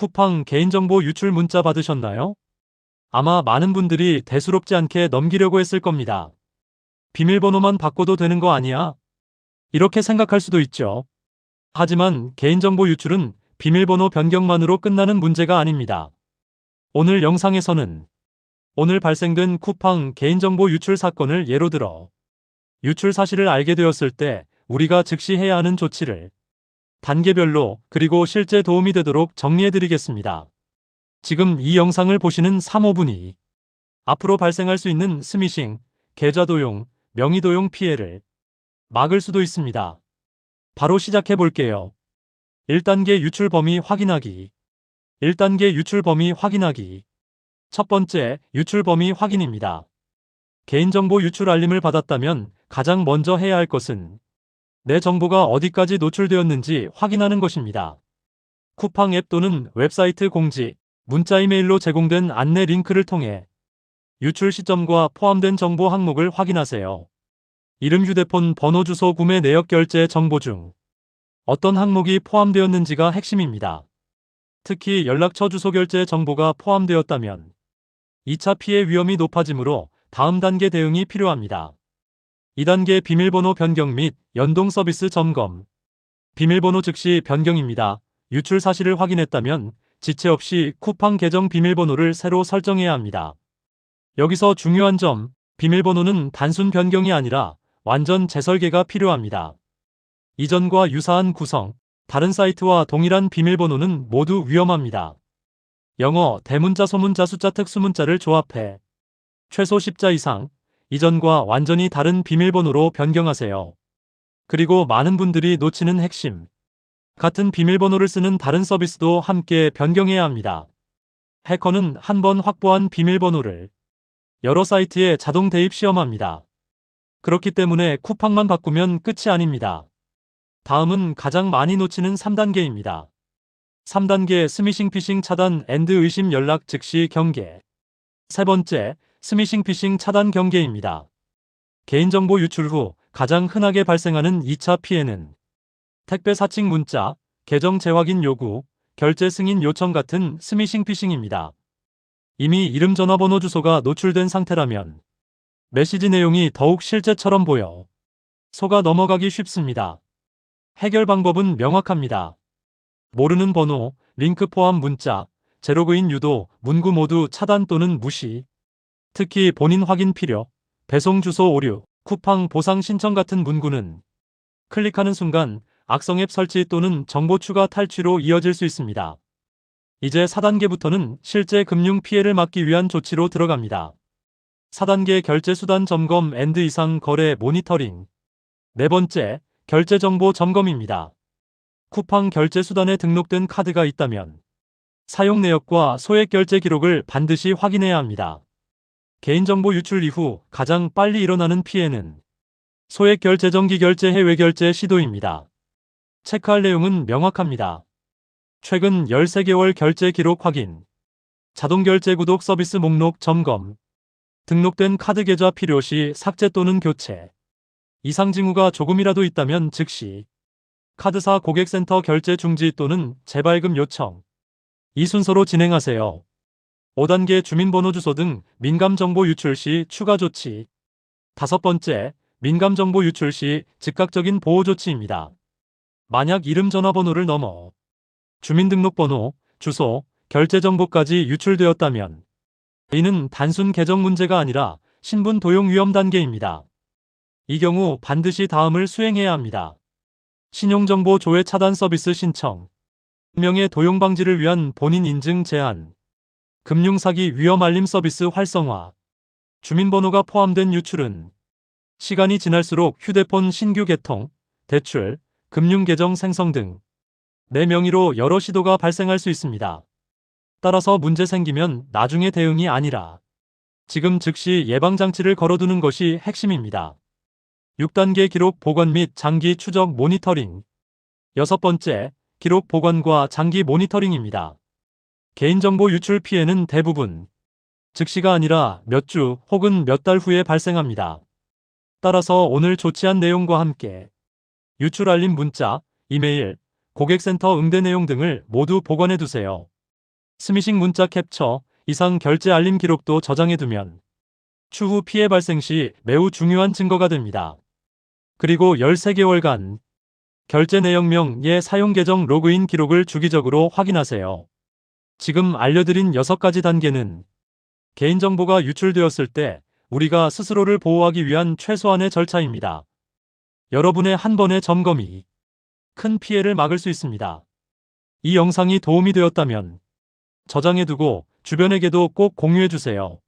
쿠팡 개인정보 유출 문자 받으셨나요? 아마 많은 분들이 대수롭지 않게 넘기려고 했을 겁니다. 비밀번호만 바꿔도 되는 거 아니야? 이렇게 생각할 수도 있죠. 하지만 개인정보 유출은 비밀번호 변경만으로 끝나는 문제가 아닙니다. 오늘 영상에서는 오늘 발생된 쿠팡 개인정보 유출 사건을 예로 들어 유출 사실을 알게 되었을 때 우리가 즉시 해야 하는 조치를 단계별로 그리고 실제 도움이 되도록 정리해드리겠습니다. 지금 이 영상을 보시는 3-5분이 앞으로 발생할 수 있는 스미싱, 계좌 도용, 명의 도용 피해를 막을 수도 있습니다. 바로 시작해 볼게요. 1단계 유출 범위 확인하기. 1단계 유출 범위 확인하기. 첫 번째, 유출 범위 확인입니다. 개인정보 유출 알림을 받았다면 가장 먼저 해야 할 것은 내 정보가 어디까지 노출되었는지 확인하는 것입니다. 쿠팡 앱 또는 웹사이트 공지, 문자 이메일로 제공된 안내 링크를 통해 유출 시점과 포함된 정보 항목을 확인하세요. 이름, 휴대폰 번호, 주소, 구매 내역, 결제 정보 중 어떤 항목이 포함되었는지가 핵심입니다. 특히 연락처, 주소, 결제 정보가 포함되었다면 2차 피해 위험이 높아지므로 다음 단계 대응이 필요합니다. 2단계 비밀번호 변경 및 연동 서비스 점검. 비밀번호 즉시 변경입니다. 유출 사실을 확인했다면 지체 없이 쿠팡 계정 비밀번호를 새로 설정해야 합니다. 여기서 중요한 점, 비밀번호는 단순 변경이 아니라 완전 재설계가 필요합니다. 이전과 유사한 구성, 다른 사이트와 동일한 비밀번호는 모두 위험합니다. 영어, 대문자, 소문자, 숫자, 특수문자를 조합해 최소 10자 이상, 이전과 완전히 다른 비밀번호로 변경하세요. 그리고 많은 분들이 놓치는 핵심, 같은 비밀번호를 쓰는 다른 서비스도 함께 변경해야 합니다. 해커는 한 번 확보한 비밀번호를 여러 사이트에 자동 대입 시험합니다. 그렇기 때문에 쿠팡만 바꾸면 끝이 아닙니다. 다음은 가장 많이 놓치는 3단계입니다. 3단계 스미싱 피싱 차단 앤드 의심 연락 즉시 경계. 세 번째, 스미싱 피싱 차단 경계입니다. 개인정보 유출 후 가장 흔하게 발생하는 2차 피해는 택배 사칭 문자, 계정 재확인 요구, 결제 승인 요청 같은 스미싱 피싱입니다. 이미 이름, 전화번호, 주소가 노출된 상태라면 메시지 내용이 더욱 실제처럼 보여 속아 넘어가기 쉽습니다. 해결 방법은 명확합니다. 모르는 번호, 링크 포함 문자, 제로그인 유도, 문구 모두 차단 또는 무시. 특히 본인 확인 필요, 배송 주소 오류, 쿠팡 보상 신청 같은 문구는 클릭하는 순간 악성 앱 설치 또는 정보 추가 탈취로 이어질 수 있습니다. 이제 4단계부터는 실제 금융 피해를 막기 위한 조치로 들어갑니다. 4단계 결제 수단 점검 앤드 이상 거래 모니터링. 네 번째, 결제 정보 점검입니다. 쿠팡 결제 수단에 등록된 카드가 있다면 사용 내역과 소액 결제 기록을 반드시 확인해야 합니다. 개인정보 유출 이후 가장 빨리 일어나는 피해는 소액 결제, 정기 결제, 해외 결제 시도입니다. 체크할 내용은 명확합니다. 최근 13개월 결제 기록 확인, 자동 결제 구독 서비스 목록 점검, 등록된 카드 계좌 필요시 삭제 또는 교체, 이상 징후가 조금이라도 있다면 즉시 카드사 고객센터 결제 중지 또는 재발금 요청. 이 순서로 진행하세요. 5단계 주민번호, 주소 등 민감정보 유출 시 추가 조치. 5번째, 민감정보 유출 시 즉각적인 보호 조치입니다. 만약 이름, 전화번호를 넘어 주민등록번호, 주소, 결제 정보까지 유출되었다면 이는 단순 계정 문제가 아니라 신분 도용 위험 단계입니다. 이 경우 반드시 다음을 수행해야 합니다. 신용정보 조회 차단 서비스 신청, 명예 도용 방지를 위한 본인 인증 제한, 금융사기 위험 알림 서비스 활성화. 주민번호가 포함된 유출은 시간이 지날수록 휴대폰 신규 개통, 대출, 금융계정 생성 등 내 명의로 여러 시도가 발생할 수 있습니다. 따라서 문제 생기면 나중에 대응이 아니라 지금 즉시 예방장치를 걸어두는 것이 핵심입니다. 6단계 기록 보관 및 장기 추적 모니터링. 6번째, 기록 보관과 장기 모니터링입니다. 개인정보 유출 피해는 대부분 즉시가 아니라 몇 주 혹은 몇 달 후에 발생합니다. 따라서 오늘 조치한 내용과 함께 유출 알림 문자, 이메일, 고객센터 응대 내용 등을 모두 보관해 두세요. 스미싱 문자 캡처, 이상 결제 알림 기록도 저장해두면 추후 피해 발생 시 매우 중요한 증거가 됩니다. 그리고 13개월간 결제 내역명의 사용 계정 로그인 기록을 주기적으로 확인하세요. 지금 알려드린 6가지 단계는 개인정보가 유출되었을 때 우리가 스스로를 보호하기 위한 최소한의 절차입니다. 여러분의 한 번의 점검이 큰 피해를 막을 수 있습니다. 이 영상이 도움이 되었다면 저장해두고 주변에게도 꼭 공유해주세요.